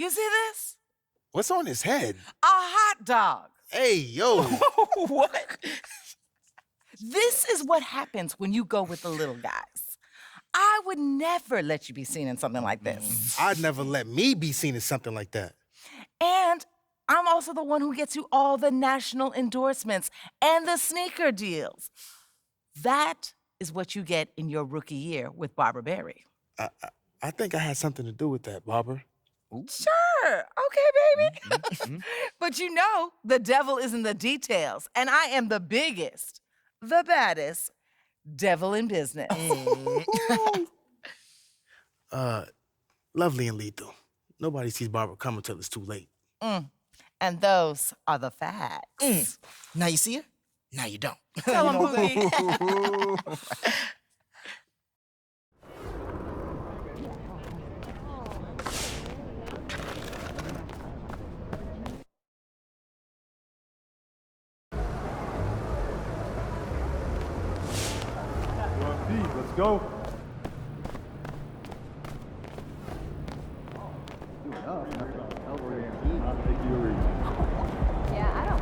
You see this? What's on his head? A hot dog. Hey, yo. What? This is what happens when you go with the little guys. I would never let you be seen in something like this. I'd never let me be seen as something like that. And I'm also the one who gets you all the national endorsements and the sneaker deals. That is what you get in your rookie year with Barbara Berry. I think I had something to do with that, Barbara. Sure. Okay, baby. But you know, the devil is in the details, and I am the biggest, the baddest devil in business. Lovely and lethal. Nobody sees Barbara coming till it's too late. And those are the facts. Now you see her, now you don't. Tell 'em, Boogie. Let's go. Yeah, I don't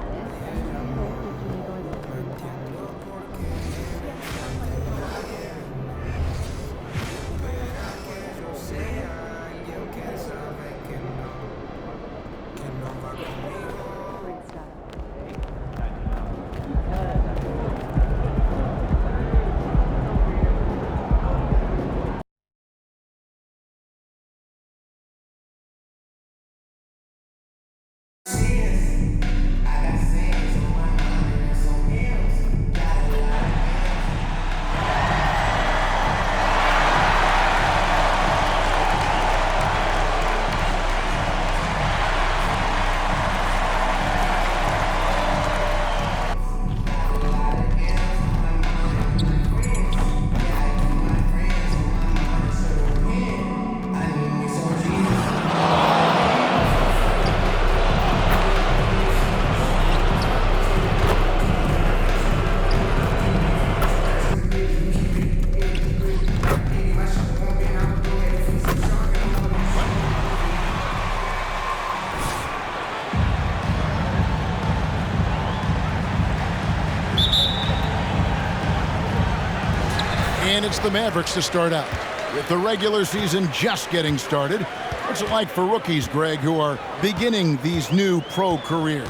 And it's the Mavericks to start out. With the regular season just getting started, what's it like for rookies, Greg, who are beginning these new pro careers?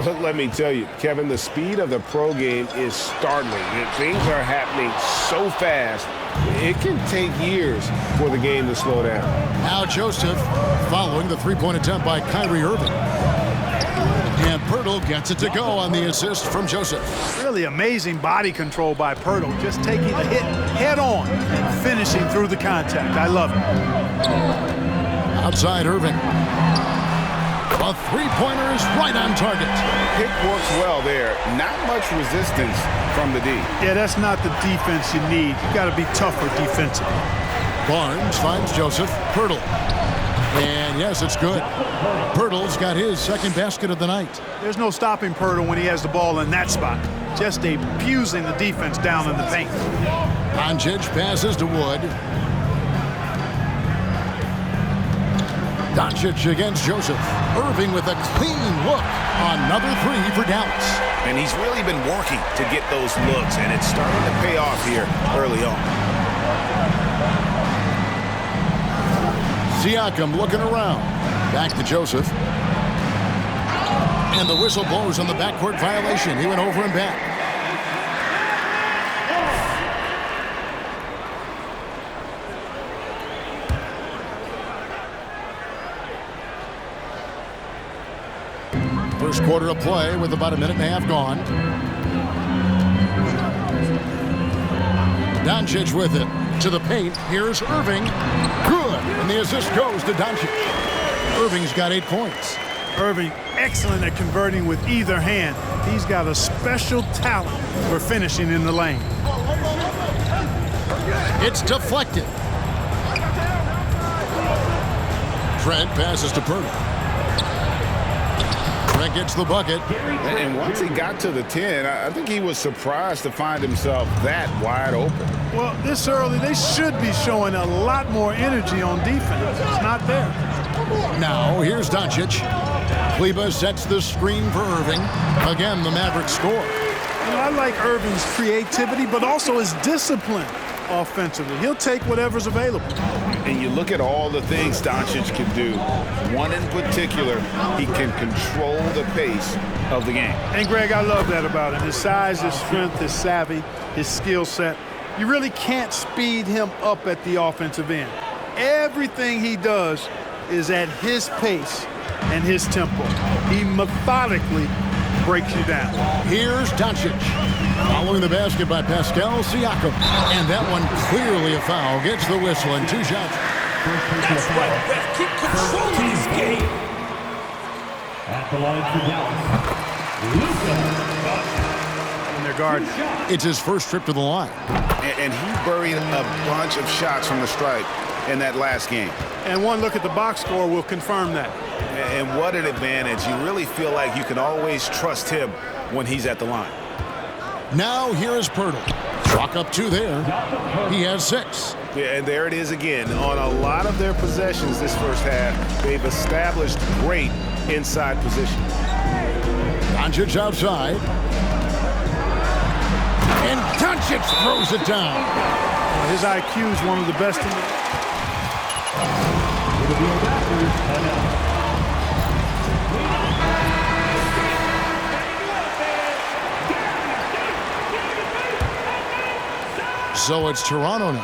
Let me tell you, Kevin, the speed of the pro game is startling. Things are happening so fast, it can take years for the game to slow down. Now Joseph following the three-point attempt by Kyrie Irving. And Poeltl gets it to go on the assist from Joseph. Really amazing body control by Poeltl, just taking the hit head on and finishing through the contact. I love it. Outside Irving. A three-pointer is right on target. Pick works well there. Not much resistance from the D. Yeah, that's not the defense you need. You got to be tougher defensively. Barnes finds Joseph. Poeltl. And yes, it's good. Poeltl's got his second basket of the night. There's no stopping Poeltl when he has the ball in that spot. Just abusing the defense down in the paint. Doncic passes to Wood. Doncic against Joseph. Irving with a clean look. Another three for Dallas. And he's really been working to get those looks, and it's starting to pay off here early on. Siakam looking around. Back to Joseph. And the whistle blows on the backcourt violation. He went over and back. First quarter of play with about a minute and a half gone. Doncic with it. To the paint. Here's Irving. Good. And the assist goes to Doncic. Irving's got 8 points. Irving, excellent at converting with either hand. He's got a special talent for finishing in the lane. It's deflected. Trent passes to Poeltl. Trent gets the bucket. And once he got to the 10, I think he was surprised to find himself that wide open. Well, this early, they should be showing a lot more energy on defense. It's not there. Now, here's Doncic. Kleba sets the screen for Irving. Again, the Mavericks score. I like Irving's creativity, but also his discipline offensively. He'll take whatever's available. And you look at all the things Doncic can do. One in particular, he can control the pace of the game. And, Greg, I love that about him. His size, his strength, his savvy, his skill set. You really can't speed him up at the offensive end. Everything he does is at his pace and his tempo. He methodically breaks you down. Here's Doncic. Following the basket by Pascal Siakam. And that one clearly a foul. Gets the whistle and 2 shots. That's right, ref. Keep controlling this game. At the line for Dallas, In their guard. It's his first trip to the line. And he buried a bunch of shots from the stripe in that last game. And one look at the box score will confirm that. And what an advantage. You really feel like you can always trust him when he's at the line. Now here is Pirtle. Chalk up 2 there. He has 6. Yeah, and there it is again. On a lot of their possessions this first half, they've established great inside position. Doncic outside. And Doncic throws it down. His IQ is one of the best in the... So it's Toronto now.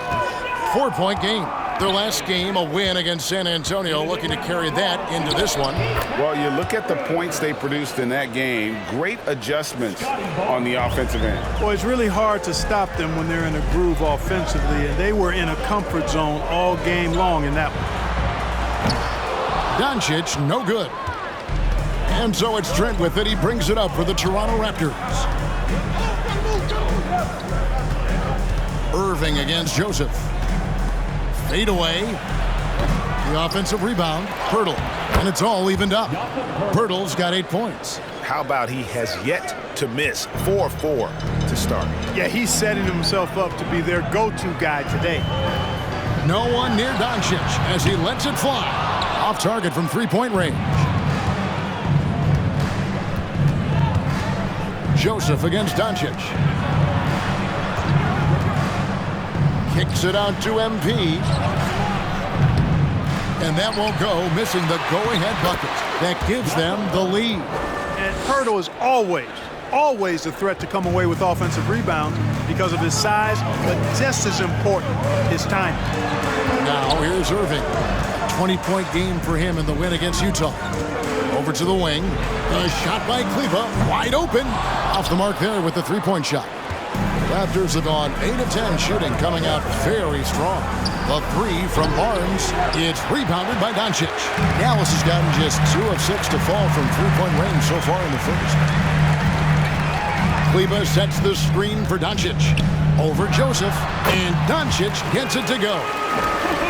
4-point game. Their last game, a win against San Antonio, looking to carry that into this one. Well, you look at the points they produced in that game. Great adjustments on the offensive end. Well, it's really hard to stop them when they're in a groove offensively, and they were in a comfort zone all game long in that one. Doncic, no good. And so it's Trent with it. He brings it up for the Toronto Raptors. Irving against Joseph. Fade away. The offensive rebound. Pirtle. And it's all evened up. Pirtle's got 8 points. How about he has yet to miss 4-4 to start? Yeah, he's setting himself up to be their go-to guy today. No one near Doncic as he lets it fly. Off target from 3-point range. Joseph against Doncic. Kicks it out to MP. And that won't go, missing the go-ahead bucket. That gives them the lead. And Pirtle is always a threat to come away with offensive rebounds because of his size, but just as important, his timing. Now here's Irving. A 20-point game for him in the win against Utah. Over to the wing. A shot by Kleba, wide open. Off the mark there with the 3-point shot. Raptors have gone 8 of 10 shooting, coming out very strong. The 3 from Barnes. It's rebounded by Doncic. Dallas has gotten just 2 of 6 to fall from 3-point range so far in the first. Kleba sets the screen for Doncic. Over Joseph, and Doncic gets it to go.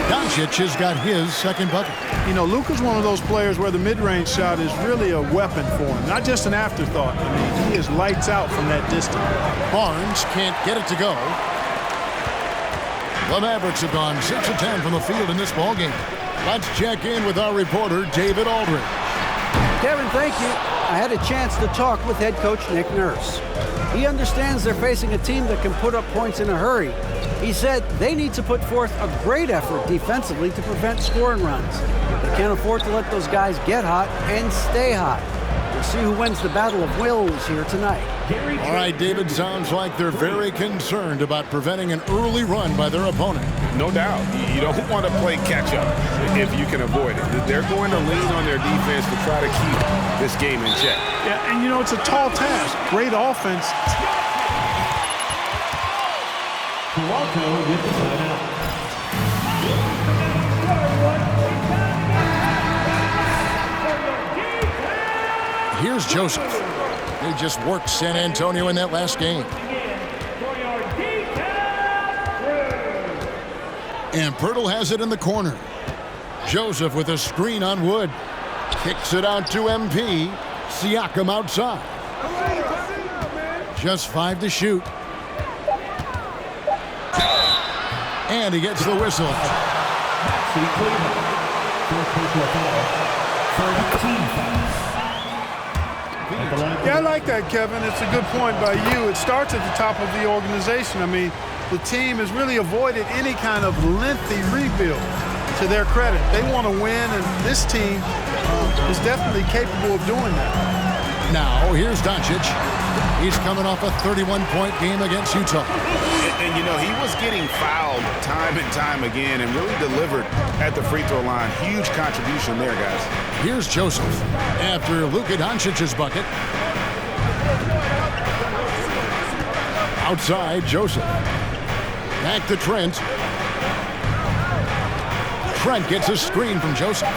Doncic has got his second bucket. You know, Luka's one of those players where the mid-range shot is really a weapon for him, not just an afterthought. I mean, he is lights out from that distance. Barnes can't get it to go. The Mavericks have gone 6 of 10 from the field in this ballgame. Let's check in with our reporter, David Aldridge. Kevin, thank you. I had a chance to talk with head coach Nick Nurse. He understands they're facing a team that can put up points in a hurry. He said they need to put forth a great effort defensively to prevent scoring runs. They can't afford to let those guys get hot and stay hot. We'll see who wins the battle of wills here tonight. All right, David, sounds like they're very concerned about preventing an early run by their opponent. No doubt. You don't want to play catch-up if you can avoid it. They're going to lean on their defense to try to keep this game in check. Yeah, and you know, it's a tall task. Great offense. Toronto with the timeout. Here's Joseph. They just worked San Antonio in that last game. And Pirtle has it in the corner. Joseph with a screen on Wood. Kicks it out to MP. Siakam outside. Just 5 to shoot. And he gets the whistle. Fourth personal foul. Third team foul. Yeah, I like that, Kevin. It's a good point by you. It starts at the top of the organization. I mean, the team has really avoided any kind of lengthy rebuild. To their credit, they want to win, and this team is definitely capable of doing that. Now, here's Doncic. He's coming off a 31-point game against Utah. And, you know, he was getting fouled time and time again and really delivered at the free throw line. Huge contribution there, guys. Here's Joseph after Luka Doncic's bucket. Outside, Joseph. Back to Trent. Trent gets a screen from Joseph.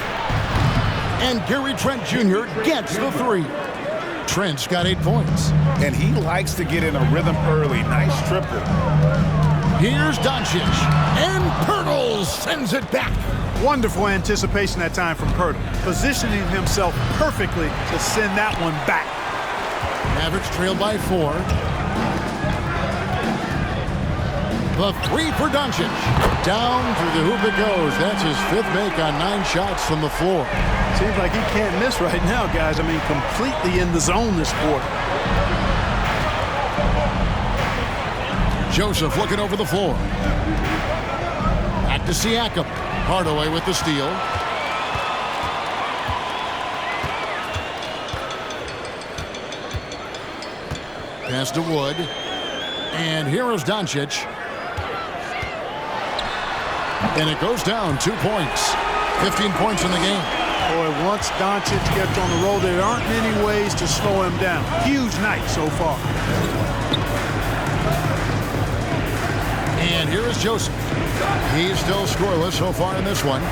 And Gary Trent Jr. gets the three. Trent's got 8 points. And he likes to get in a rhythm early. Nice triple. Here's Doncic. And Pirtle sends it back. Wonderful anticipation that time from Pirtle, positioning himself perfectly to send that one back. Mavericks trail by 4. The three for Doncic. Down through the hoop it goes. That's his 5th make on 9 shots from the floor. Seems like he can't miss right now, guys. I mean, completely in the zone this quarter. Joseph looking over the floor. Back to Siakam. Hardaway with the steal. Pass to Wood. And here is Doncic. And it goes down 2 points. 15 points in the game. Boy, once Doncic gets on the roll, there aren't many ways to slow him down. Huge night so far. And here is Joseph. He's still scoreless so far in this one.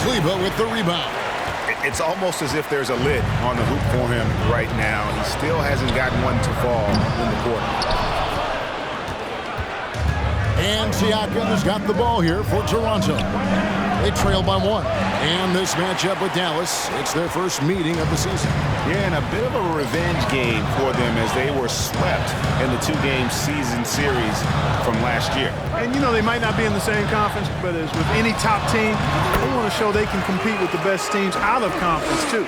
Kleber with the rebound. It's almost as if there's a lid on the hoop for him right now. He still hasn't gotten one to fall in the quarter. And Siakam has got the ball here for Toronto. They trail by 1. And this matchup with Dallas, it's their first meeting of the season. Yeah, and a bit of a revenge game for them as they were swept in the 2-game season series from last year. And, you know, they might not be in the same conference, but as with any top team, they want to show they can compete with the best teams out of conference, too.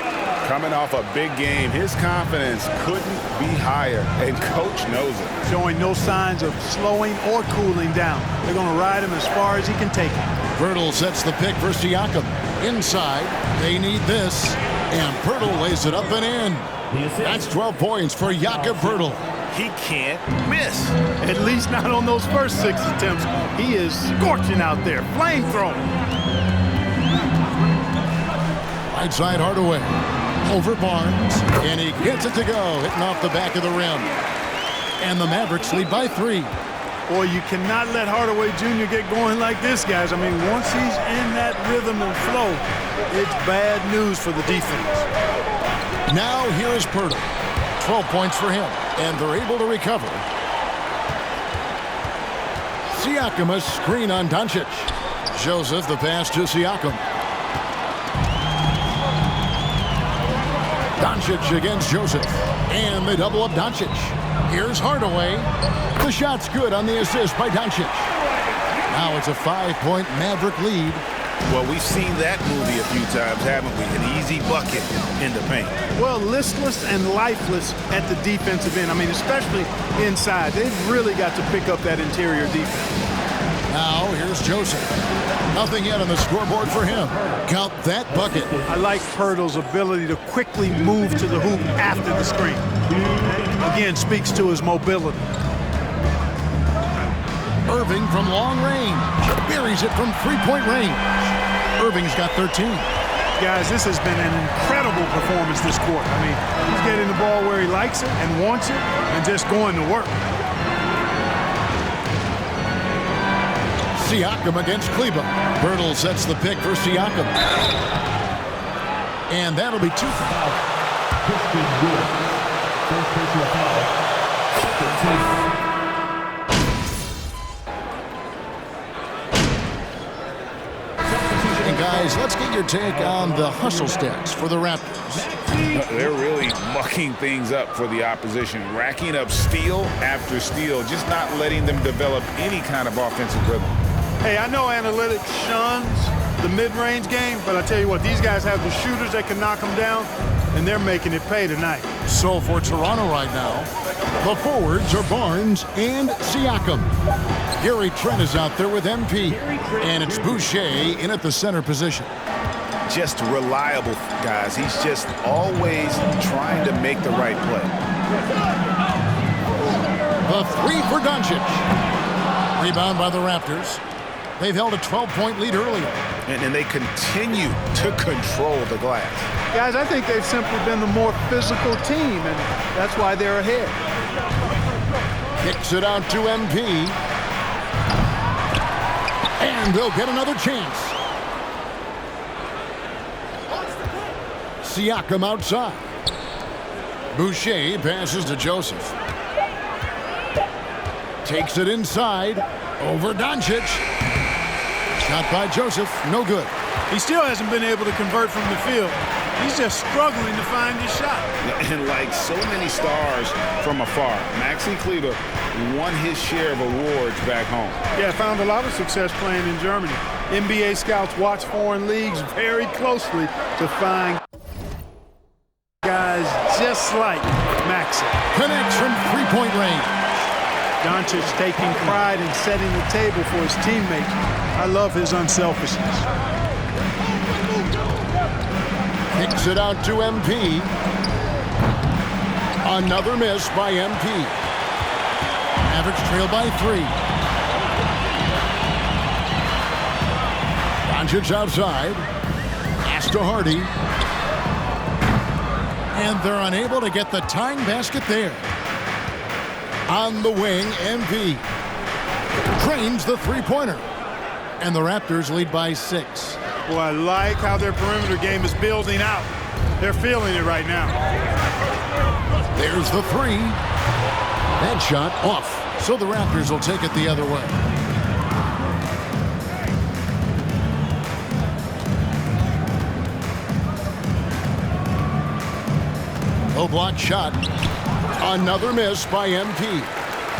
Coming off a big game, his confidence couldn't be higher, and Coach knows it. Showing no signs of slowing or cooling down. They're going to ride him as far as he can take him. Pirtle sets the pick for Siakam. Inside, they need this. And Pirtle lays it up and in. That's 12 points for Jakob Pirtle. He can't miss. At least not on those first 6 attempts. He is scorching out there, flamethrowing. Right side Hardaway. Over Barnes. And he gets it to go, hitting off the back of the rim. And the Mavericks lead by 3. Boy, you cannot let Hardaway Jr. get going like this, guys. I mean, once he's in that rhythm and flow, it's bad news for the defense. Now here is Pirtle. 12 points for him, and they're able to recover. Siakam a screen on Doncic. Joseph the pass to Siakam. Doncic against Joseph, and they double up Doncic. Here's Hardaway. The shot's good on the assist by Doncic. Now it's a 5-point Maverick lead. Well, we've seen that movie a few times, haven't we? An easy bucket in the paint. Well, listless and lifeless at the defensive end. I mean, especially inside. They've really got to pick up that interior defense. Now here's Joseph. Nothing yet on the scoreboard for him. Count that bucket. I like Pirtle's ability to quickly move to the hoop after the screen. Again, speaks to his mobility. Irving from long range. Buries it from 3-point range. Irving's got 13. Guys, this has been an incredible performance this quarter. I mean, he's getting the ball where he likes it and wants it and just going to work. Siakam against Kleber. Pirtle sets the pick for Siakam. And that'll be 2 fouls. Christian Wood. First personal foul. Second team. And guys, let's get your take on the hustle stats for the Raptors. They're really mucking things up for the opposition, racking up steal after steal, just not letting them develop any kind of offensive rhythm. Hey, I know analytics shuns the mid-range game, but I tell you what, these guys have the shooters that can knock them down, and they're making it pay tonight. So for Toronto right now, the forwards are Barnes and Siakam. Gary Trent is out there with MP, and it's Boucher in at the center position. Just reliable, guys. He's just always trying to make the right play. The three for Doncic. Rebound by the Raptors. They've held a 12-point lead earlier. And they continue to control the glass. Guys, I think they've simply been the more physical team, and that's why they're ahead. Kicks it out to MP. And they'll get another chance. Siakam outside. Boucher passes to Joseph. Takes it inside. Over Doncic. Shot by Joseph. No good. He still hasn't been able to convert from the field. He's just struggling to find his shot. And like so many stars from afar, Maxi Kleber won his share of awards back home. Yeah, found a lot of success playing in Germany. NBA scouts watch foreign leagues very closely to find guys just like Maxi. Connects from three-point range. Doncic taking pride in setting the table for his teammates. I love his unselfishness. Kicks it out to MP. Another miss by MP. Mavericks trail by 3. Doncic outside. Pass to Hardy. And they're unable to get the tying basket there. On the wing, MP. Drains the three-pointer. And the Raptors lead by 6. Well, I like how their perimeter game is building out. They're feeling it right now. There's the 3. That shot off. So the Raptors will take it the other way. Low block shot. Another miss by MP.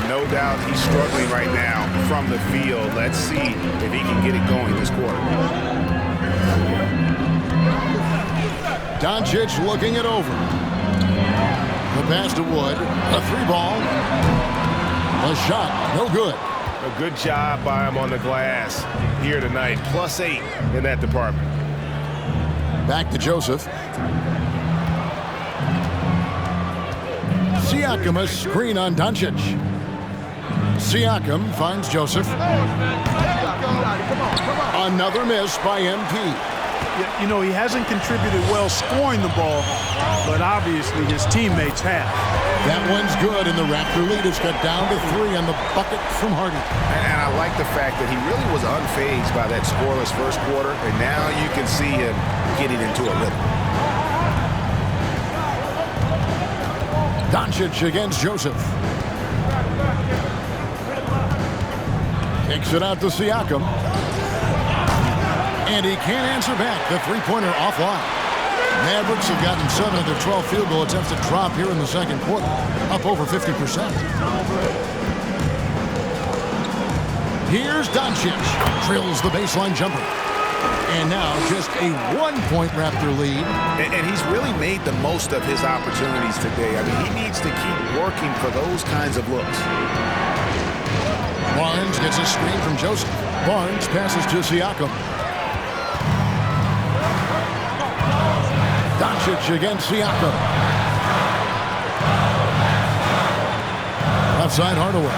No doubt he's struggling right now from the field. Let's see if he can get it going this quarter. Doncic looking it over. The pass to Wood. A 3-ball. A shot. No good. A good job by him on the glass here tonight. +8 in that department. Back to Joseph. Siakam, a screen on Doncic. Siakam finds Joseph. Another miss by MP. Yeah, you know, he hasn't contributed well scoring the ball, but obviously his teammates have. That one's good, and the Raptor lead is cut down to 3 on the bucket from Hardy. And I like the fact that he really was unfazed by that scoreless first quarter, and now you can see him getting into a rhythm. Doncic against Joseph. Kicks it out to Siakam. And he can't answer back. The three-pointer offline. Mavericks have gotten 7 of their 12 field goal attempts to drop here in the second quarter. Up over 50%. Here's Doncic. Drills the baseline jumper. And now just a 1-point Raptor lead. And he's really made the most of his opportunities today. I mean, he needs to keep working for those kinds of looks. Barnes gets a screen from Joseph. Barnes passes to Siakam. Doncic against Siakam. Outside Hardaway.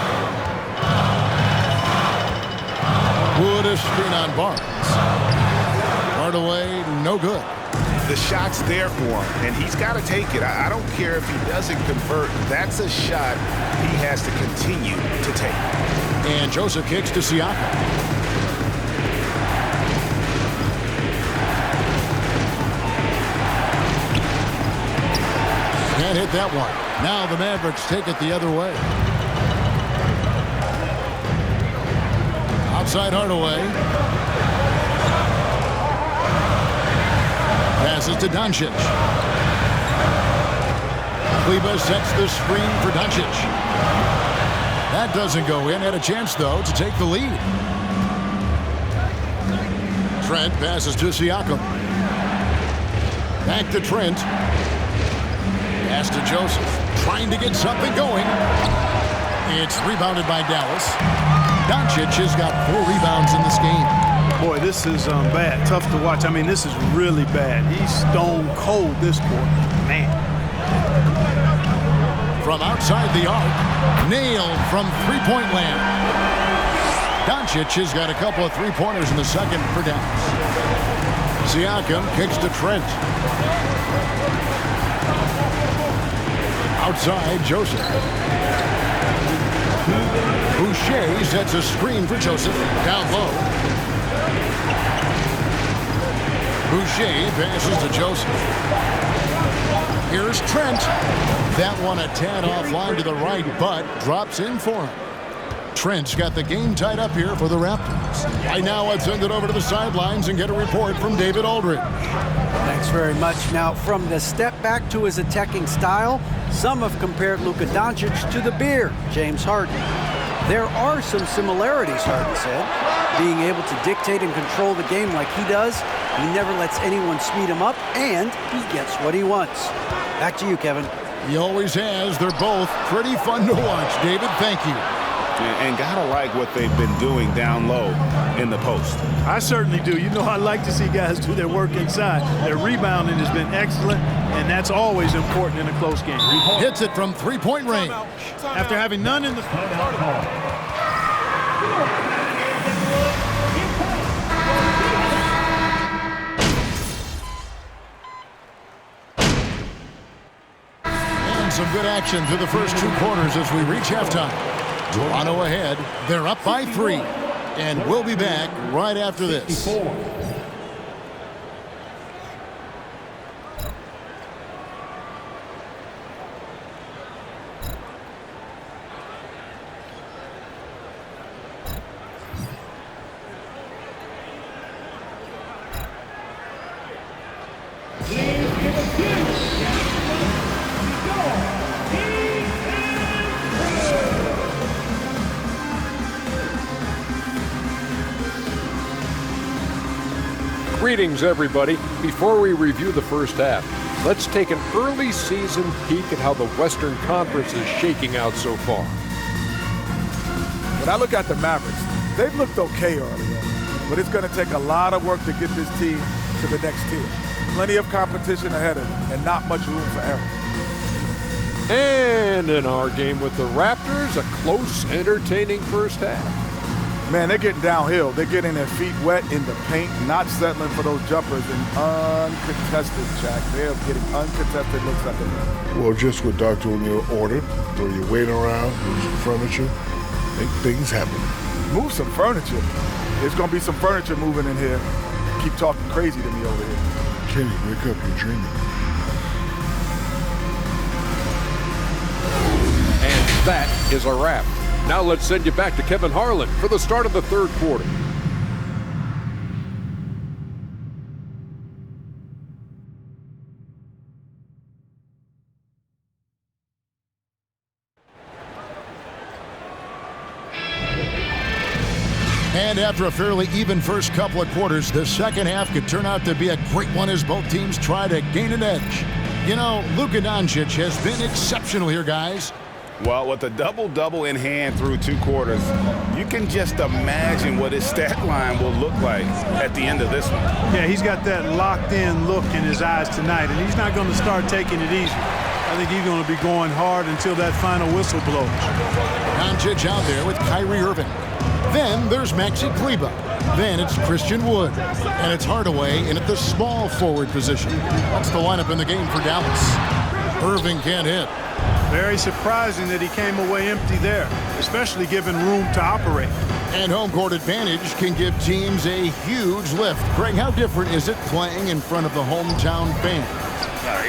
Wood a screen on Barnes. Hardaway, no good. The shot's there for him, and he's got to take it. I don't care if he doesn't convert. That's a shot he has to continue to take. And Joseph kicks to Siakam. Can't hit that one. Now the Mavericks take it the other way. Outside Hardaway. Passes to Doncic. Kleber sets the screen for Doncic. That doesn't go in. Had a chance, though, to take the lead. Trent passes to Siakam. Back to Trent. Pass to Joseph. Trying to get something going. It's rebounded by Dallas. Doncic has got 4 rebounds in this game. Boy, this is bad. Tough to watch. I mean, this is really bad. He's stone cold this quarter. Man. From outside the arc. Nailed from three-point land. Doncic has got a couple of three-pointers in the second for Dallas. Siakam kicks to Trent. Outside, Joseph. Boucher sets a screen for Joseph. Down low. Boucher passes to Joseph. Here's Trent. That one a tad offline to the right, but drops in for him. Trent's got the game tied up here for the Raptors. Right now, let's send it over to the sidelines and get a report from David Aldridge. Thanks very much. Now, from the step back to his attacking style, some have compared Luka Doncic to the Bear, James Harden. There are some similarities, Harden said. Being able to dictate and control the game like he does, he never lets anyone speed him up, and he gets what he wants. Back to you, Kevin. He always has. They're both pretty fun to watch. David, thank you. And gotta like what they've been doing down low in the post. I certainly do. You know, I like to see guys do their work inside. Their rebounding has been excellent, and that's always important in a close game. Hits it from three-point range. After having none in the front part of And some good action through the first 2 quarters as we reach halftime. Toronto ahead. They're up by 3. And we'll be back right after this. Greetings, everybody. Before we review the first half, let's take an early season peek at how the Western Conference is shaking out so far. When I look at the Mavericks, they've looked okay early on, but it's going to take a lot of work to get this team to the next tier. Plenty of competition ahead of them and not much room for error. And in our game with the Raptors, a close, entertaining first half. Man, they're getting downhill. They're getting their feet wet in the paint, not settling for those jumpers and uncontested, Jack. They're getting uncontested looks at the rim. Well, just what Dr. O'Neal ordered. Throw your weight around, move some furniture, make things happen. Move some furniture? There's going to be some furniture moving in here. Keep talking crazy to me over here. Kenny, wake up, you're dreaming. And that is a wrap. Now let's send you back to Kevin Harlan for the start of the third quarter. And after a fairly even first couple of quarters, the second half could turn out to be a great one as both teams try to gain an edge. You know, Luka Doncic has been exceptional here, guys. Well, with a double-double in hand through 2 quarters, you can just imagine what his stat line will look like at the end of this one. Yeah, he's got that locked-in look in his eyes tonight, and he's not going to start taking it easy. I think he's going to be going hard until that final whistle blows. Doncic out there with Kyrie Irving. Then there's Maxi Kleber. Then it's Christian Wood. And it's Hardaway in at the small forward position. That's the lineup in the game for Dallas. Irving can't hit. Very surprising that he came away empty there, especially given room to operate. And home court advantage can give teams a huge lift. Greg, how different is it playing in front of the hometown fans?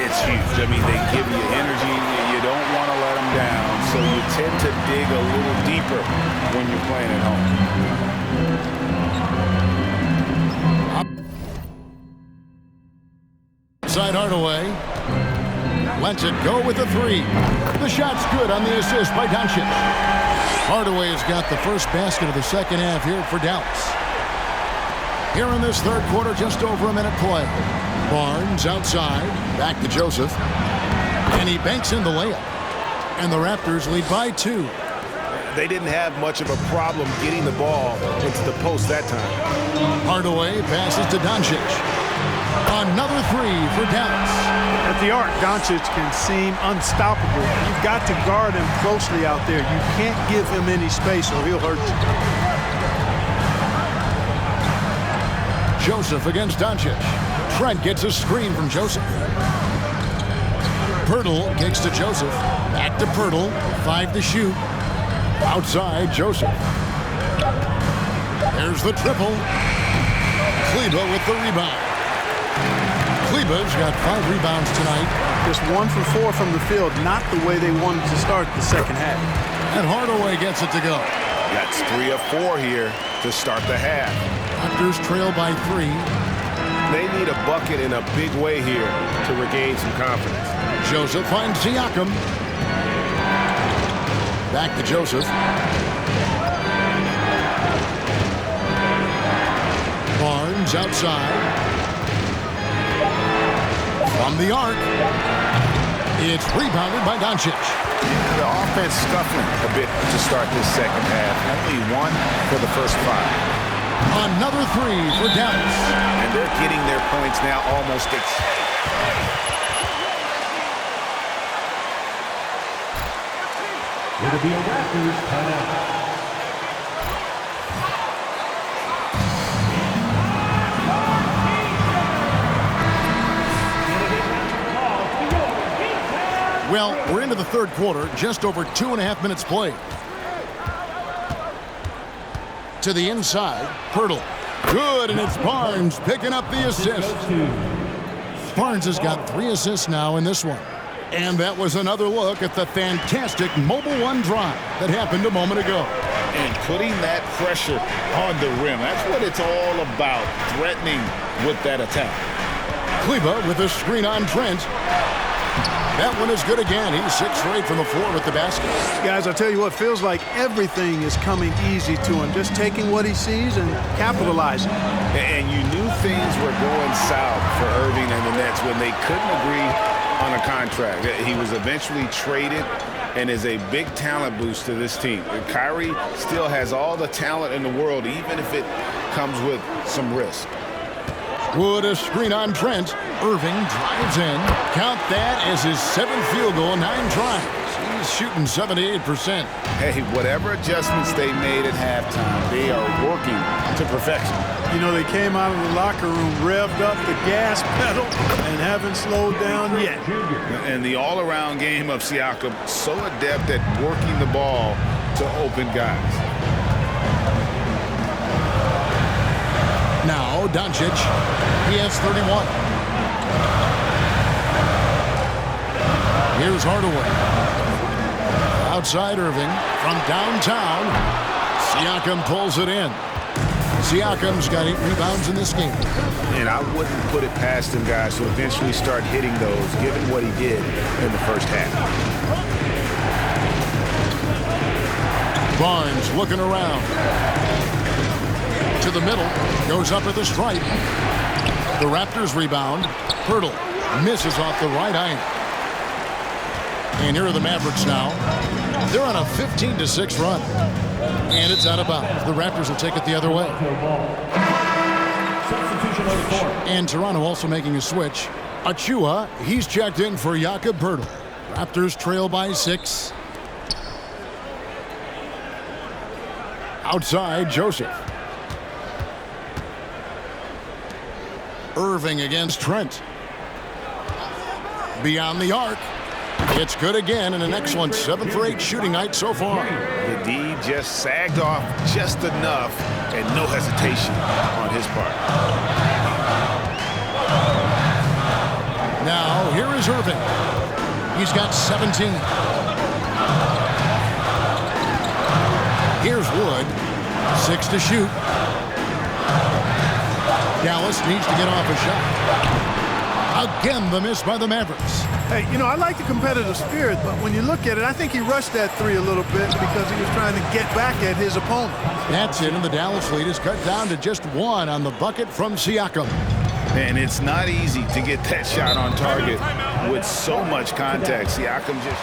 It's huge. I mean, they give you energy. You don't want to let them down, so you tend to dig a little deeper when you're playing at home. Side Hardaway. Lets it go with a 3. The shot's good on the assist by Doncic. Hardaway has got the first basket of the second half here for Dallas. Here in this third quarter, just over a minute play. Barnes outside, back to Joseph. And he banks in the layup. And the Raptors lead by 2. They didn't have much of a problem getting the ball into the post that time. Hardaway passes to Doncic. Another 3 for Dallas. At the arc, Doncic can seem unstoppable. You've got to guard him closely out there. You can't give him any space or he'll hurt you. Joseph against Doncic. Trent gets a screen from Joseph. Pirtle kicks to Joseph. Back to Pirtle. 5 to shoot. Outside, Joseph. There's the triple. Kleber with the rebound. Kleber's got 5 rebounds tonight. Just 1 for 4 from the field. Not the way they wanted to start the second half. And Hardaway gets it to go. That's 3 of 4 here to start the half. Raptors trail by 3. They need a bucket in a big way here to regain some confidence. Joseph finds Siakam. Back to Joseph. Barnes outside. From the arc. It's rebounded by Doncic. The offense scuffling a bit to start this second half. Only 1 for the first 5. Another 3 for Dallas. And they're getting their points now almost. It'll be a Raptors timeout. Well, we're into the third quarter, just over 2.5 minutes played. To the inside, Pirtle. Good, and it's Barnes picking up the assist. Barnes has got 3 assists now in this one. And that was another look at the fantastic Mobile One drive that happened a moment ago. And putting that pressure on the rim. That's what it's all about, threatening with that attack. Kleber with a screen on Trent. That one is good again. He's 6 straight from the floor with the basket. Guys, I'll tell you what, feels like everything is coming easy to him. Just taking what he sees and capitalizing. And you knew things were going south for Irving and the Nets when they couldn't agree on a contract. He was eventually traded and is a big talent boost to this team. Kyrie still has all the talent in the world, even if it comes with some risk. Wood a screen on Trent. Irving drives in. Count that as his 7th field goal, 9 tries. He's shooting 78%. Hey, whatever adjustments they made at halftime, they are working to perfection. You know, they came out of the locker room, revved up the gas pedal, and haven't slowed down yet. And the all-around game of Siakam, so adept at working the ball to open guys. Now, Doncic, he has 31. Here's Hardaway. Outside Irving, from downtown, Siakam pulls it in. Siakam's got 8 rebounds in this game. And I wouldn't put it past him, guys, to eventually start hitting those, given what he did in the first half. Barnes looking around. To the middle, goes up at the stripe. The Raptors rebound. Pirtle misses off the right iron. And here are the Mavericks now. They're on a 15-6 run. And it's out of bounds. The Raptors will take it the other way. And Toronto also making a switch. Achua, he's checked in for Jakob Pirtle. Raptors trail by 6. Outside, Joseph. Irving against Trent. Beyond the arc. It's good again, and an excellent 7 for 8 shooting night so far. The D just sagged off just enough, and no hesitation on his part. Now, here is Irving. He's got 17. Here's Wood. 6 to shoot. Dallas needs to get off a shot. Again, the miss by the Mavericks. Hey, you know, I like the competitive spirit, but when you look at it, I think he rushed that three a little bit because he was trying to get back at his opponent. That's it, and the Dallas lead is cut down to just one on the bucket from Siakam. And it's not easy to get that shot on target with so much contact. Siakam just...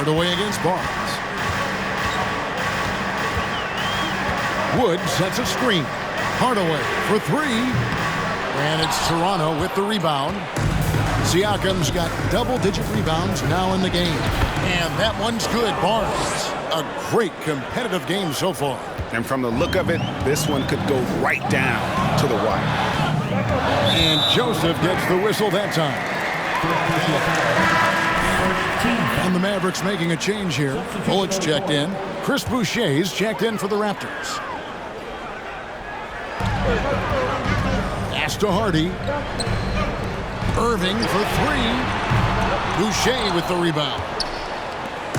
Hardaway against Barnes. Wood sets a screen. Hardaway for three. And it's Toronto with the rebound. Siakam's got double-digit rebounds now in the game. And that one's good. Barnes, a great competitive game so far. And from the look of it, this one could go right down to the wire. And Joseph gets the whistle that time. And the Mavericks making a change here. Bullock's checked in. Chris Boucher's checked in for the Raptors. Pass to Hardy. Irving for three. Boucher with the rebound.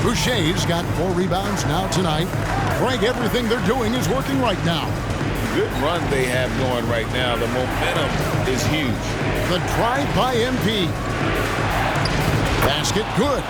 Boucher's got 4 rebounds now tonight. Frank, everything they're doing is working right now. Good run they have going right now. The momentum is huge. The drive by MP. Basket good.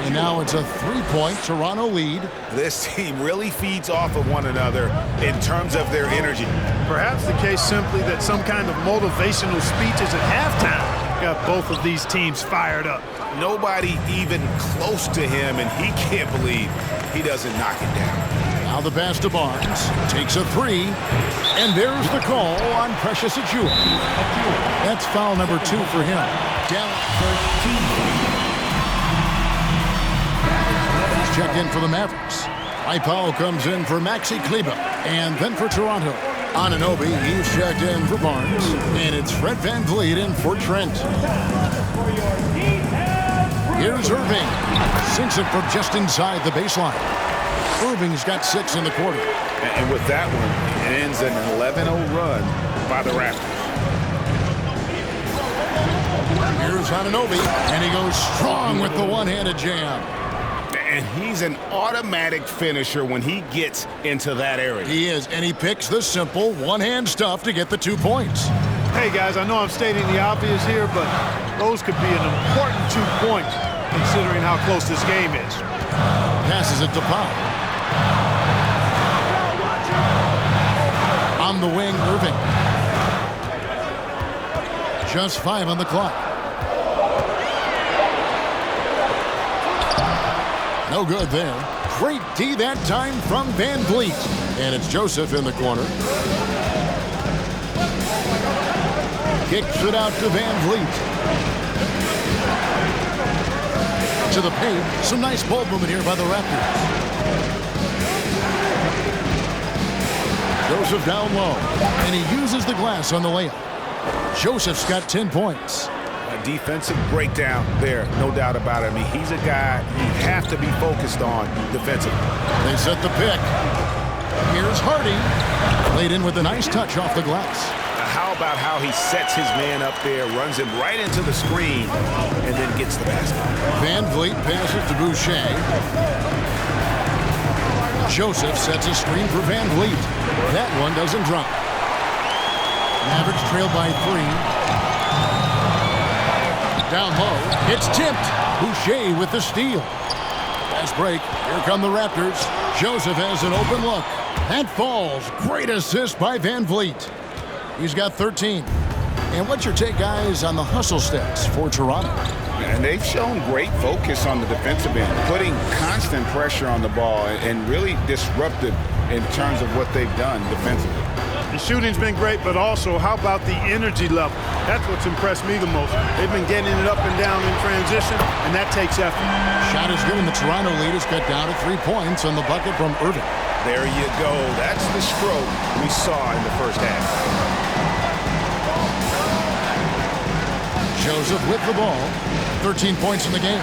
And now it's a 3-point Toronto lead. This team really feeds off of one another in terms of their energy. Perhaps the case simply that some kind of motivational speeches at halftime got both of these teams fired up. Nobody even close to him, and he can't believe he doesn't knock it down. Now the pass to Barnes. Takes a 3. And there's the call on Precious Achiuwa. That's foul number 2 for him. Down 13. Checked in for the Mavericks. Ipao comes in for Maxi Kleber. And then for Toronto, Anunoby, he's checked in for Barnes. And it's Fred VanVleet in for Trent. Here's Irving. Sinks it from just inside the baseline. Irving's got 6 in the quarter. And with that one, it ends an 11-0 run by the Raptors. Here's Anunoby, and he goes strong with the one-handed jam. And he's an automatic finisher when he gets into that area. He is, and he picks the simple one-hand stuff to get the 2 points. Hey, guys, I know I'm stating the obvious here, but those could be an important 2 points considering how close this game is. Passes it to Pau. On the wing, Irving. Just 5 on the clock. No good there. Great D that time from VanVleet. And it's Joseph in the corner. Kicks it out to VanVleet. To the paint. Some nice ball movement here by the Raptors. Joseph down low. And he uses the glass on the layup. Joseph's got 10 points. A defensive breakdown there, no doubt about it. I mean, he's a guy you have to be focused on defensively. They set the pick. Here's Hardy. Played in with a nice touch off the glass. How about how he sets his man up there, runs him right into the screen, and then gets the basket. VanVleet passes to Boucher. Joseph sets a screen for VanVleet. That one doesn't drop. Mavericks trail by 3. Down low, it's tipped. Boucher with the steal. Fast break. Here come the Raptors. Joseph has an open look. That falls. Great assist by Van Vliet. He's got 13. And what's your take, guys, on the hustle stats for Toronto? And they've shown great focus on the defensive end, putting constant pressure on the ball and really disruptive in terms of what they've done defensively. The shooting's been great, but also how about the energy level? That's what's impressed me the most. They've been getting it up and down in transition, and that takes effort. Shot is good, and the Toronto lead is cut down to 3 points on the bucket from Irving. There you go. That's the stroke we saw in the first half. Joseph with the ball. 13 points in the game.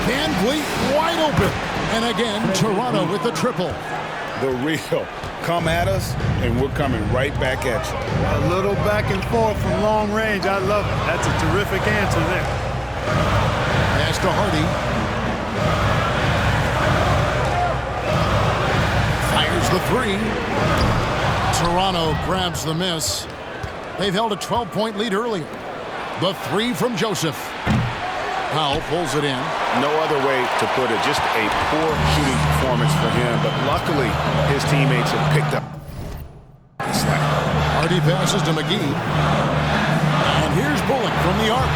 Van Vliet wide open. And again, Toronto with the triple. The real. Come at us, and we're coming right back at you. A little back and forth from long range. I love it. That's a terrific answer there. Pass to Hardy. Fires the three. Toronto grabs the miss. They've held a 12-point lead earlier. The three from Joseph. Powell pulls it in. No other way to put it. Just a poor shooting performance for him, but luckily his teammates have picked up. Hardy passes to McGee. And here's Bullock from the arc.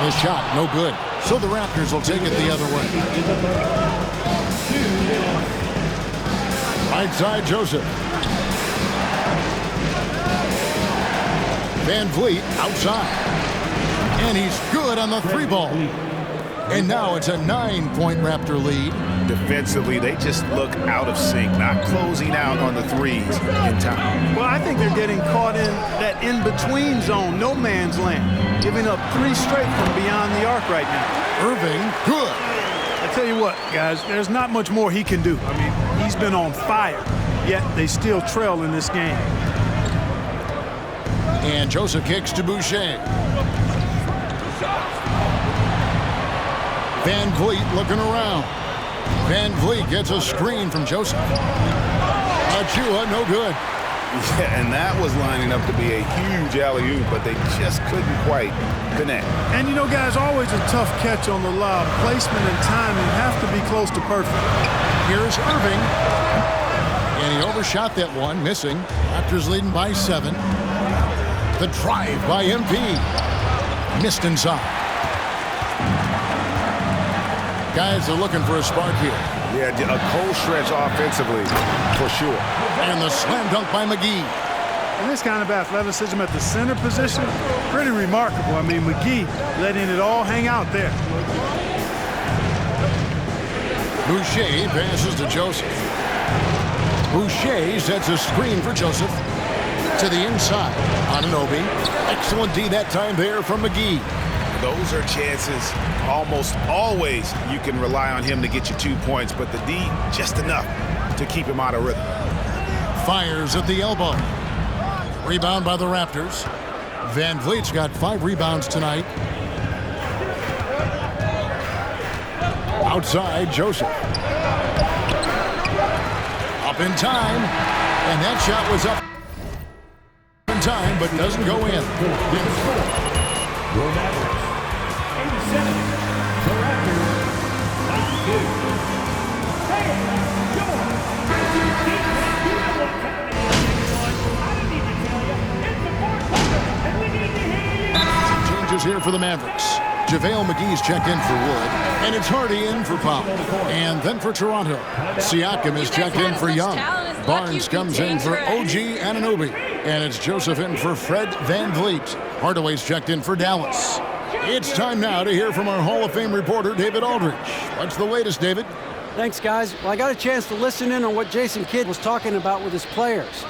The shot, no good. So the Raptors will take it the other way. Right side, Joseph. Van Vliet outside. And he's good on the three ball. And now it's a 9-point Raptor lead. Defensively, they just look out of sync, not closing out on the threes in time. Well, I think they're getting caught in that in-between zone, no man's land, giving up 3 straight from beyond the arc right now. Irving, good. I tell you what, guys, there's not much more he can do. I mean, he's been on fire, yet they still trail in this game. And Joseph kicks to Boucher. Van Vliet looking around. Van Vliet gets a screen from Joseph. Achua, no good. Yeah, and that was lining up to be a huge alley-oop, but they just couldn't quite connect. And you know, guys, always a tough catch on the lob. Placement and timing have to be close to perfect. Here's Irving. And he overshot that one, missing. Raptors leading by 7. The drive by MP. Missed inside. Guys are looking for a spark here. Yeah, a cold stretch offensively, for sure. And the slam dunk by McGee. And this kind of athleticism at the center position, pretty remarkable. I mean, McGee letting it all hang out there. Boucher passes to Joseph. Boucher sets a screen for Joseph. To the inside. Anunoby. Excellent D that time there from McGee. Those are chances. Almost always you can rely on him to get you 2 points, but the D just enough to keep him out of rhythm. Fires at the elbow. Rebound by the Raptors. Van Vliet's got 5 rebounds tonight. Outside, Joseph. Up in time. And that shot was up in time, but doesn't go in. Your Mavericks, 87. The Raptors, 92. Hey, come on. You know what's happening, everyone. I don't need to tell you. It's the fourth quarter, and we need to hear you. Changes here for the Mavericks. JaVale McGee's checked in for Wood, and it's Hardy in for Powell. And then for Toronto, Siakam is checked in for Young. Barnes comes in for OG Anunoby. And it's Joseph in for Fred Van Vliet. Hardaway's checked in for Dallas. It's time now to hear from our Hall of Fame reporter, David Aldridge. What's the latest, David? Thanks, guys. Well, I got a chance to listen in on what Jason Kidd was talking about with his players.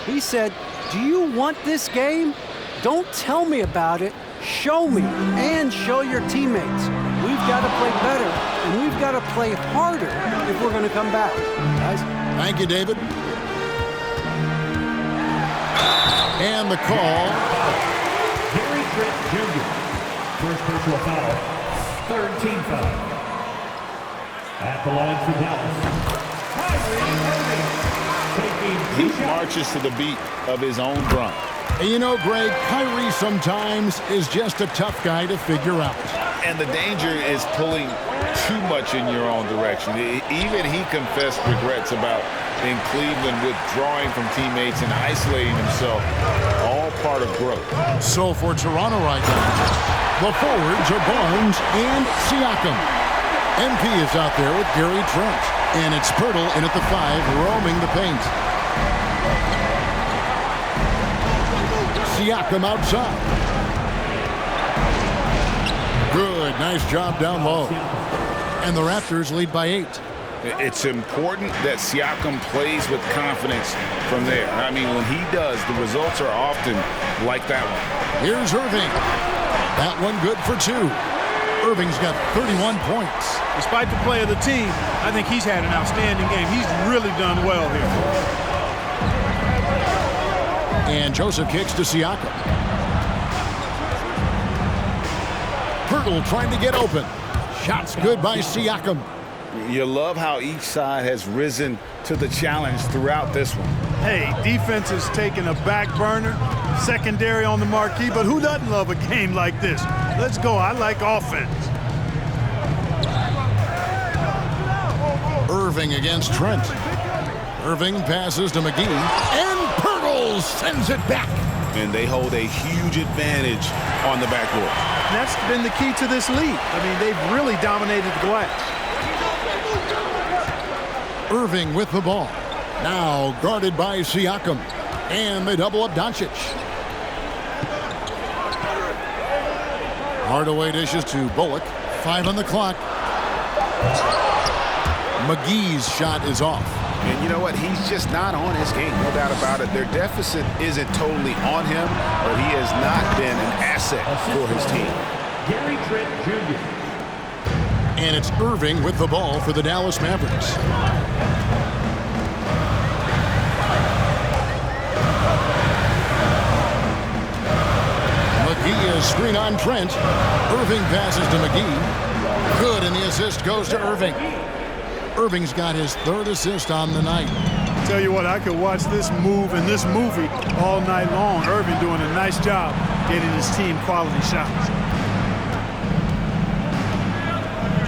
He said, do you want this game? Don't tell me about it. Show me and show your teammates. We've got to play better, and we've got to play harder if we're going to come back. Guys? Thank you, David. And the call. Gary Trent Jr. First personal foul. Third team foul. At the line for Dallas. He marches to the beat of his own drum. And you know, Greg, Kyrie sometimes is just a tough guy to figure out. And the danger is pulling too much in your own direction. Even he confessed regrets about in Cleveland withdrawing from teammates and isolating himself. All part of growth. So for Toronto right now, the forwards are Barnes and Siakam. MP is out there with Gary Trent. And it's Pirtle in at the 5, roaming the paint. Siakam outside. Good, nice job down low. And the Raptors lead by 8. It's important that Siakam plays with confidence from there. I mean, when he does, the results are often like that one. Here's Irving. That one good for 2. Irving's got 31 points. Despite the play of the team, I think he's had an outstanding game. He's really done well here. And Joseph kicks to Siakam. Pirtle trying to get open. Shots good by Siakam. You love how each side has risen to the challenge throughout this one. Hey, defense is taking a back burner, secondary on the marquee, but who doesn't love a game like this? Let's go. I like offense. Irving against Trent. Irving passes to McGee, and Pirtle sends it back. And they hold a huge advantage on the backboard. And that's been the key to this league. I mean, they've really dominated the glass. Irving with the ball. Now guarded by Siakam. And they double up Doncic. Hardaway dishes to Bullock. 5 on the clock. McGee's shot is off. And you know what? He's just not on his game, no doubt about it. Their deficit isn't totally on him, but he has not been an asset for his team. Gary Trent Jr. And it's Irving with the ball for the Dallas Mavericks. McGee is screen on Trent. Irving passes to McGee. Good, and the assist goes to Irving. Irving's got his 3rd assist on the night. Tell you what, I could watch this move and this movie all night long. Irving doing a nice job getting his team quality shots.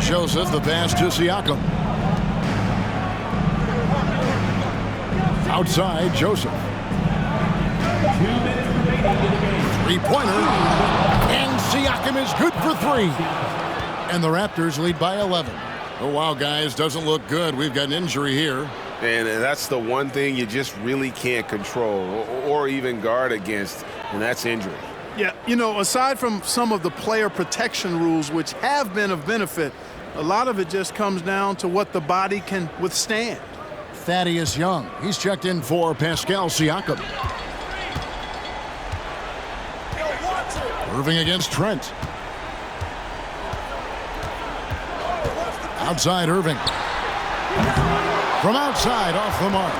Joseph, the pass to Siakam. Outside, Joseph. 2 minutes remaining in the game. 3-pointer. And Siakam is good for 3. And the Raptors lead by 11. Oh, wow, guys, doesn't look good. We've got an injury here. And that's the one thing you just really can't control or even guard against, and that's injury. Yeah, you know, aside from some of the player protection rules, which have been of benefit, a lot of it just comes down to what the body can withstand. Thaddeus Young, he's checked in for Pascal Siakam. Irving against Trent. Outside Irving. From outside, off the mark.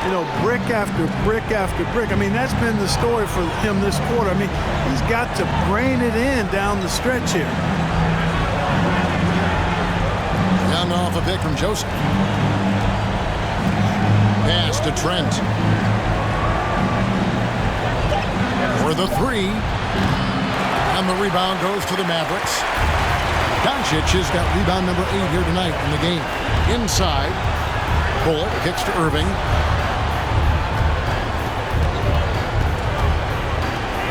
You know, brick after brick after brick. I mean, that's been the story for him this quarter. I mean, he's got to brain it in down the stretch here. Down off a pick from Joseph. Pass to Trent. For the 3. And the rebound goes to the Mavericks. Doncic has got rebound number 8 here tonight in the game. Inside, Bullock kicks to Irving.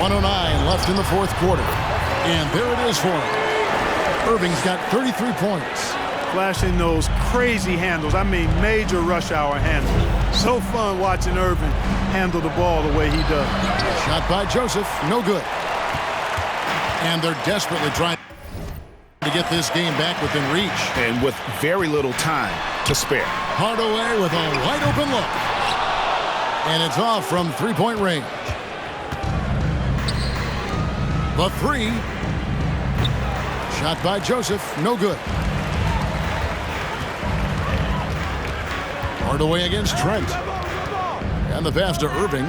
1:09 left in the 4th quarter. And there it is for him. Irving's got 33 points. Flashing those crazy handles. I mean, major rush hour handles. So fun watching Irving handle the ball the way he does. Shot by Joseph, no good. And they're desperately trying to get this game back within reach. And with very little time to spare. Hardaway with a wide open look. And it's off from 3-point range. The 3. Shot by Joseph, no good. Hardaway against Trent. And the pass to Irving.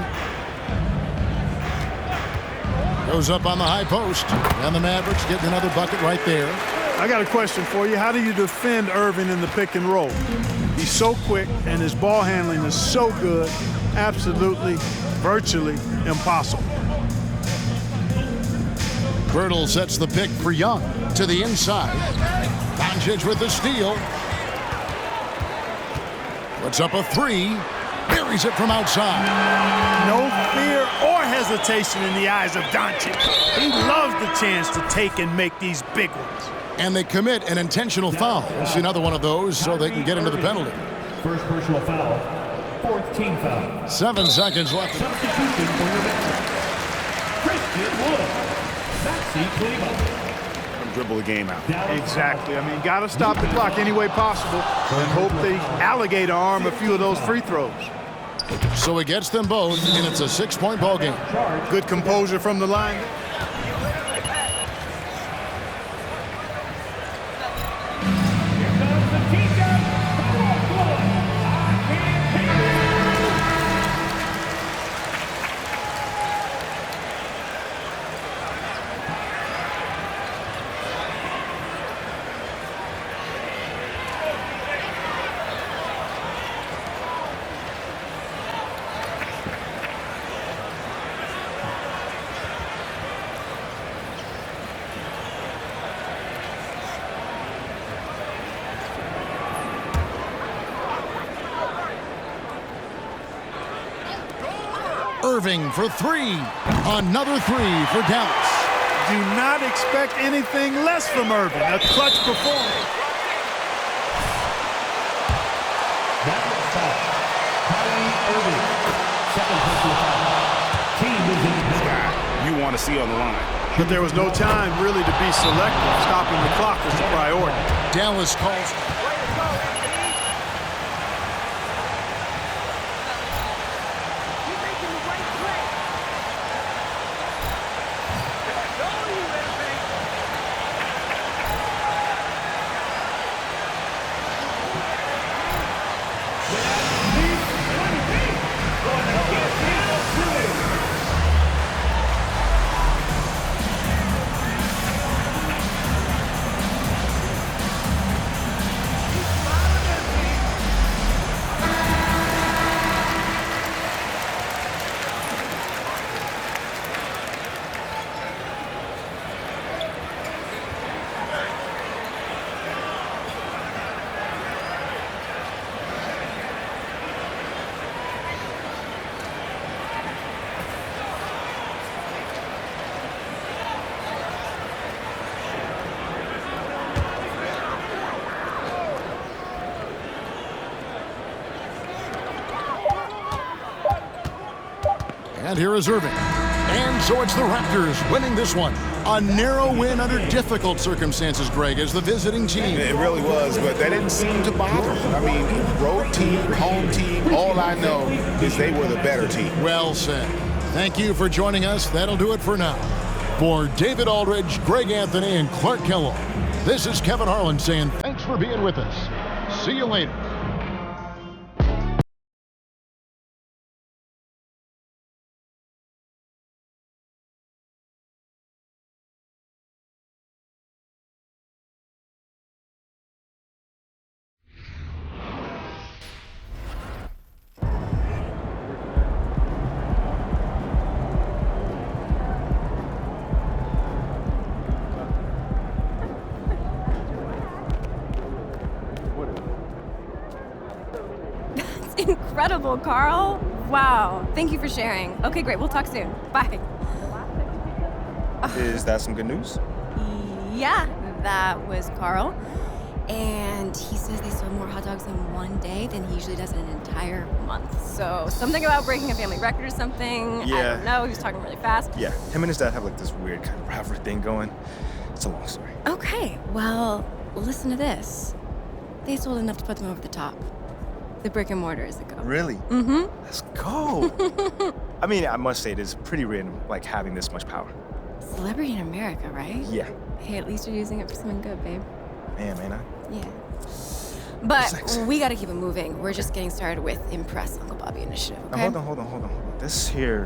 Goes up on the high post. And the Mavericks getting another bucket right there. I got a question for you. How do you defend Irving in the pick and roll? He's so quick, and his ball handling is so good. Absolutely, virtually impossible. Bertle sets the pick for Young to the inside. Doncic with the steal. Puts up a three. Buries it from outside. No fear or hesitation in the eyes of Doncic. He loves the chance to take and make these big ones. And they commit an intentional foul. We'll see another one of those so they can get into the penalty. First personal foul. Fourth team foul. 7 seconds left. Substitution for your bench. Christian Wood. Maxi Kleber. Dribble the game out. Exactly. I mean, got to stop the clock any way possible and hope they alligator arm a few of those free throws. So he gets them both, and it's a 6-point ball game. Good composure from the line. Irving for three. Another three for Dallas. Do not expect anything less from Irving. A clutch performance. That was foul. Kyrie Irving. Second personal foul. Team is in the Guy you want to see on the line. But there was no time really to be selective. Stopping the clock was the priority. Dallas calls. And here is Irving. And so it's the Raptors winning this one. A narrow win under difficult circumstances, Greg, as the visiting team. It really was, but that didn't seem to bother them. I mean, road team, home team, all I know is they were the better team. Well said. Thank you for joining us. That'll do it for now. For David Aldridge, Greg Anthony, and Clark Kellogg, this is Kevin Harlan saying thanks for being with us. See you later. Incredible, Carl. Wow. Thank you for sharing. Okay, great. We'll talk soon. Bye. Is that some good news? Yeah, that was Carl. And he says they sold more hot dogs in one day than he usually does in an entire month. So something about breaking a family record or something. Yeah. I don't know. He was talking really fast. Yeah, him and his dad have like this weird kind of rivalry thing going. It's a long story. Okay, well, listen to this. They sold enough to put them over the top. The brick and mortar is a go. Really? Mm-hmm. Let's go. I mean, I must say it is pretty random, like having this much power. Celebrity in America, right? Yeah. Hey, at least you're using it for something good, babe. Man, ain't I? Yeah. But we gotta keep it moving. We're just getting started with Impress Uncle Bobby initiative, okay? Now, hold on. This here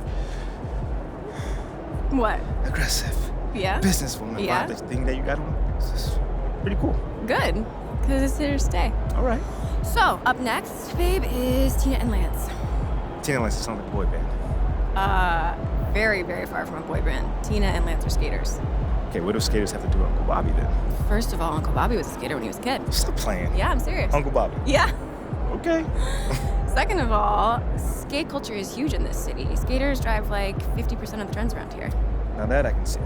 What? aggressive Yeah? businesswoman Yeah? vibe, this thing that you got on, this is pretty cool. Good, because it's here to stay. All right. So, up next, babe, is Tina and Lance. Tina Lance sounds like a boy band. Very, very far from a boy band. Tina and Lance are skaters. Okay, what do skaters have to do with Uncle Bobby then? First of all, Uncle Bobby was a skater when he was a kid. Stop playing. Yeah, I'm serious. Uncle Bobby. Yeah. Okay. Second of all, skate culture is huge in this city. Skaters drive like 50% of the trends around here. Now that I can see.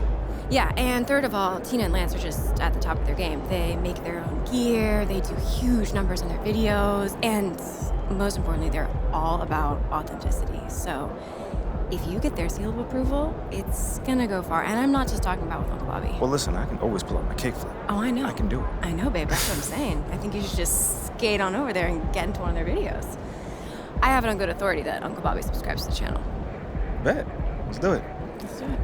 Yeah, and third of all, Tina and Lance are just at the top of their game. They make their own gear, they do huge numbers on their videos, and most importantly, they're all about authenticity. So if you get their seal of approval, it's gonna go far. And I'm not just talking about with Uncle Bobby. Well, listen, I can always pull out my kickflip. Oh, I know. I can do it. I know, babe. That's what I'm saying. I think you should just skate on over there and get into one of their videos. I have it on good authority that Uncle Bobby subscribes to the channel. Bet. Let's do it. Let's do it.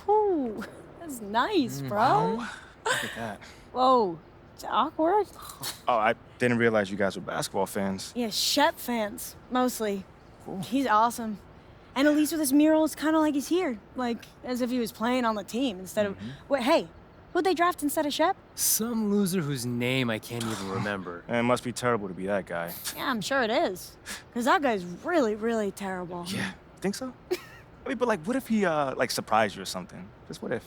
Ooh, that's nice, bro. Look at that. Whoa, it's awkward. Oh, I didn't realize you guys were basketball fans. Yeah, Shep fans, mostly. He's awesome. And at least with his mural, it's kind of like he's here. Like, as if he was playing on the team instead of... Wait, hey, who'd they draft instead of Shep? Some loser whose name I can't even remember. And it must be terrible to be that guy. Yeah, I'm sure it is. Because that guy's really, really terrible. Yeah, think so? I mean, but like, what if he, like, surprised you or something? Just what if?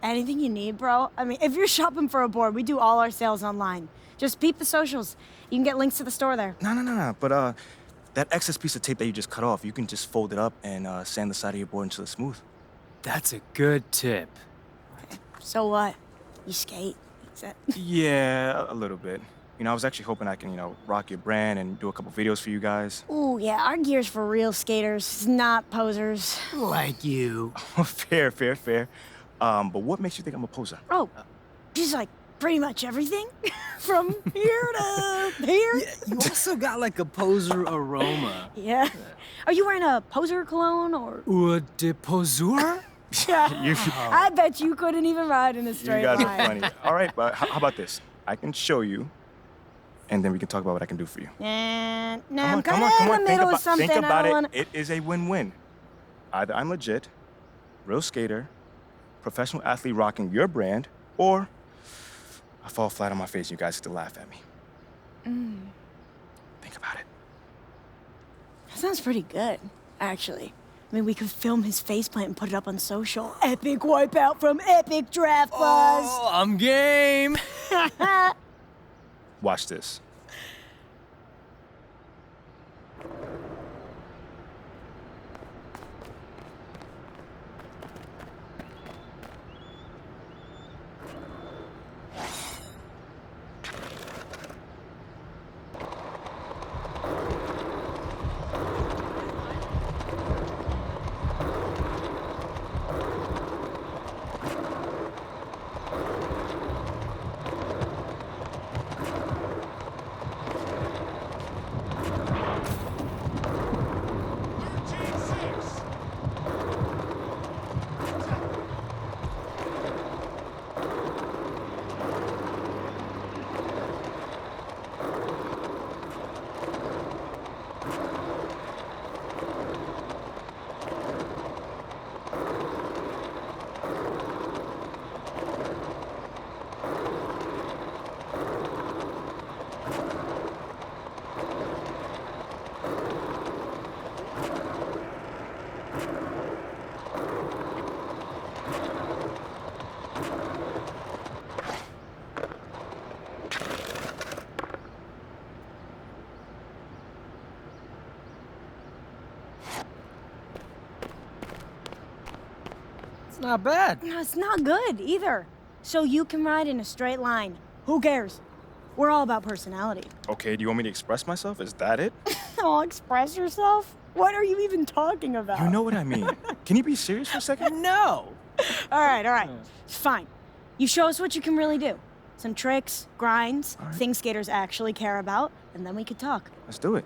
Anything you need, bro. I mean, if you're shopping for a board, we do all our sales online. Just peep the socials. You can get links to the store there. No. But, that excess piece of tape that you just cut off, you can just fold it up and sand the side of your board until it's smooth. That's a good tip. So what? You skate? Is that... Yeah, a little bit. You know, I was actually hoping I can, you know, rock your brand and do a couple videos for you guys. Ooh, yeah, our gear's for real skaters, not posers. Like you. Fair. But what makes you think I'm a poser? Oh, just like pretty much everything. From here to here. Yeah, you also got like a poser aroma. Yeah. Are you wearing a poser cologne or? Eau de poseur? Yeah. I bet you couldn't even ride in a straight You guys line. are funny. All right, but how about this? I can show you, and then we can talk about what I can do for you. And no, Come I'm on. kind of in the middle of something. Think about I it. don't wanna... It is a win-win. Either I'm legit, real skater, professional athlete rocking your brand, or I fall flat on my face and you guys get to laugh at me. Think about it. That sounds pretty good, actually. I mean, we could film his faceplant and put it up on social. Epic wipeout from Epic Draft Buzz. Oh, I'm game. Watch this. It's not bad. No, it's not good either. So you can ride in a straight line. Who cares? We're all about personality. Okay, do you want me to express myself? Is that it? Oh, express yourself? What are you even talking about? You know what I mean. Can you be serious for a second? No. All right. Fine. You show us what you can really do. Some tricks, grinds, things skaters actually care about, and then we could talk. Let's do it.